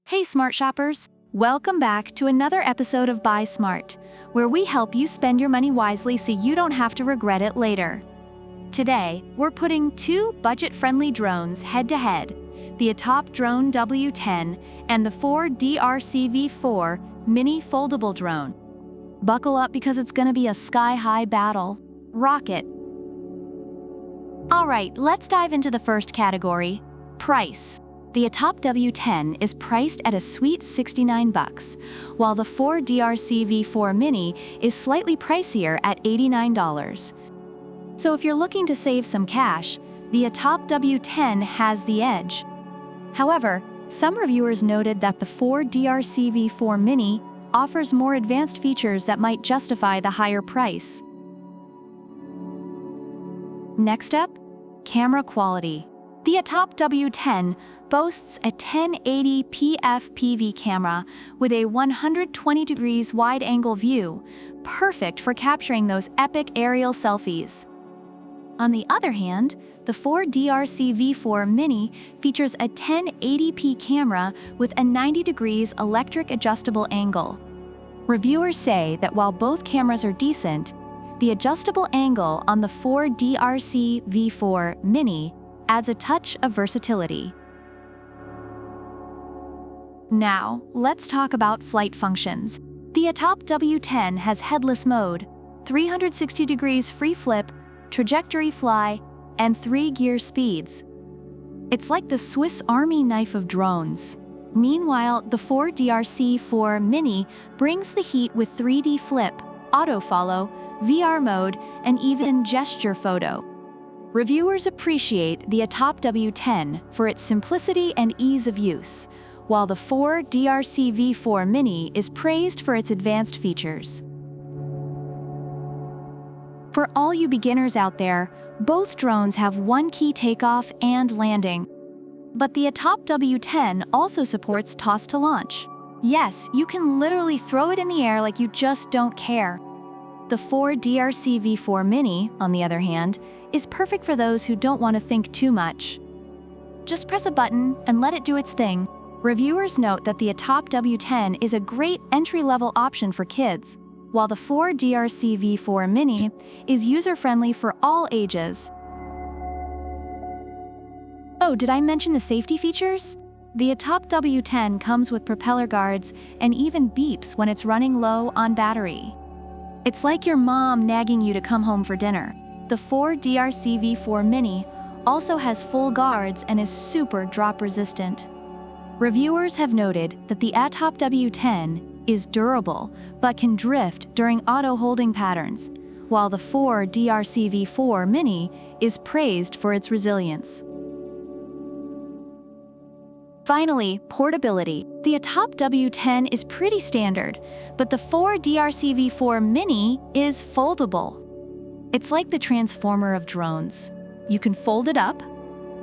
Hey smart shoppers, welcome back to another episode of Buy Smart, where we help you spend your money wisely so you don't have to regret it later. Today, we're putting two budget-friendly drones head-to-head, the ATTOP Drone W10 and the V4 Mini Foldable Drone. Buckle up because it's gonna be a sky-high battle. Rock it! Alright, let's dive into the first category, price. The ATTOP W10 is priced at a sweet $69, while the V4 Mini is slightly pricier at $89. So if you're looking to save some cash, the ATTOP W10 has the edge. However, some reviewers noted that the V4 Mini offers more advanced features that might justify the higher price. Next up, camera quality. The ATTOP W10 boasts a 1080p FPV camera with a 120 degrees wide-angle view, perfect for capturing those epic aerial selfies. On the other hand, the V4 Mini features a 1080p camera with a 90 degrees electric adjustable angle. Reviewers say that while both cameras are decent, the adjustable angle on the V4 Mini adds a touch of versatility. Now, let's talk about flight functions. The ATTOP W10 has headless mode, 360 degrees free flip, trajectory fly, and 3-gear speeds. It's like the Swiss Army knife of drones. Meanwhile, the V4 Mini brings the heat with 3D flip, auto-follow, VR mode, and even gesture photo. Reviewers appreciate the ATTOP W10 for its simplicity and ease of use, while the V4 Mini is praised for its advanced features. For all you beginners out there, both drones have one key takeoff and landing. But the ATTOP W10 also supports toss to launch. Yes, you can literally throw it in the air like you just don't care. The V4 Mini, on the other hand, is perfect for those who don't want to think too much. Just press a button and let it do its thing. Reviewers note that the ATTOP W10 is a great entry-level option for kids, while the V4 Mini is user-friendly for all ages. Oh, did I mention the safety features? The ATTOP W10 comes with propeller guards and even beeps when it's running low on battery. It's like your mom nagging you to come home for dinner. The V4 Mini also has full guards and is super drop-resistant. Reviewers have noted that the ATTOP W10 is durable but can drift during auto-holding patterns, while the V4 Mini is praised for its resilience. Finally, portability. The ATTOP W10 is pretty standard, but the V4 Mini is foldable. It's like the transformer of drones. You can fold it up,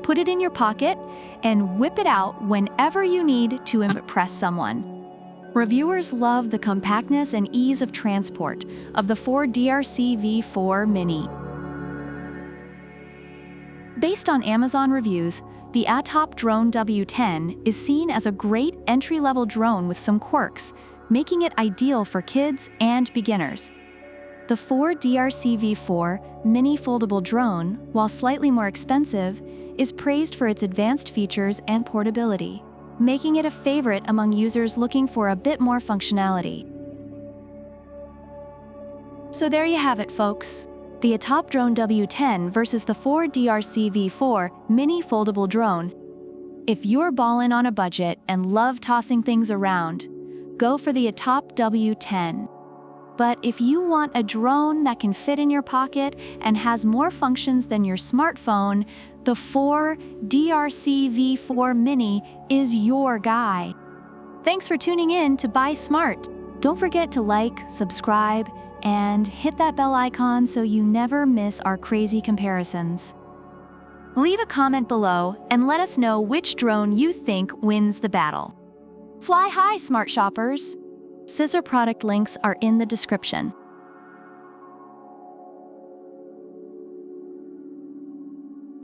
put it in your pocket, and whip it out whenever you need to impress someone. Reviewers love the compactness and ease of transport of the V4 Mini. Based on Amazon reviews, the ATTOP Drone W10 is seen as a great entry-level drone with some quirks, making it ideal for kids and beginners. The V4 Mini Foldable Drone, while slightly more expensive, is praised for its advanced features and portability, making it a favorite among users looking for a bit more functionality. So there you have it, folks. The ATTOP Drone W10 versus the V4 Mini Foldable Drone. If you're ballin' on a budget and love tossing things around, go for the ATTOP W10. But if you want a drone that can fit in your pocket and has more functions than your smartphone, the V4 Mini is your guy. Thanks for tuning in to Buy Smart. Don't forget to like, subscribe, and hit that bell icon so you never miss our crazy comparisons. Leave a comment below and let us know which drone you think wins the battle. Fly high, smart shoppers! Scissor product links are in the description.